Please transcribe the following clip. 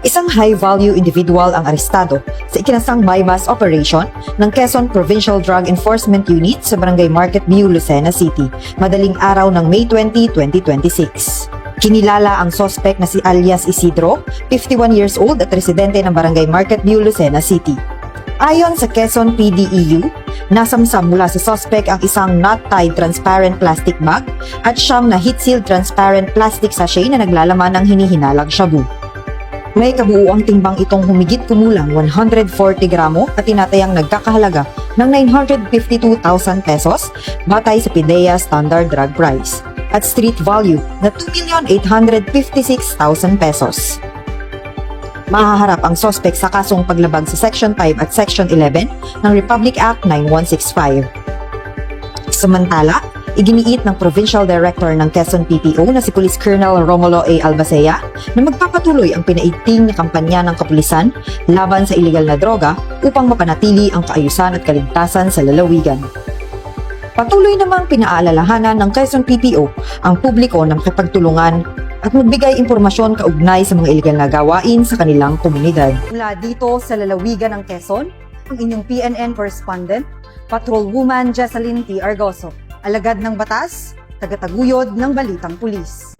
Isang high-value individual ang arestado sa ikinasang bypass operation ng Quezon Provincial Drug Enforcement Unit sa Barangay Market View, Lucena City, madaling araw ng May 20, 2026. Kinilala ang sospek na si alias Isidro, 51 years old at residente ng Barangay Market View, Lucena City. Ayon sa Quezon PDEU, nasamsam mula sa sospek ang isang not-tied transparent plastic bag at siyam na heat-sealed transparent plastic sachet na naglalaman ng hinihinalang shabu. May kabuuang timbang itong humigit kumulang 140 gramo at tinatayang nagkakahalaga ng 952,000 pesos batay sa PIDEA Standard Drug Price at street value na 2,856,000 pesos. Mahaharap ang sospek sa kasong paglabag sa Section 5 at Section 11 ng Republic Act 9165. Samantala, iginiit ng Provincial Director ng Quezon PPO na si Police Colonel Romulo A. Albacea na magpapatuloy ang pinaigting na kampanya ng kapulisan laban sa iligal na droga upang mapanatili ang kaayusan at kaligtasan sa lalawigan. Patuloy namang pinaalalahanan ng Quezon PPO ang publiko na makipagtulungan at magbigay impormasyon kaugnay sa mga iligal na gawain sa kanilang komunidad. Mula dito sa lalawigan ng Quezon, ang inyong PNN correspondent, Patrolwoman Jessalyn T. Argoso. Alagad ng batas, tagataguyod ng balitang pulis.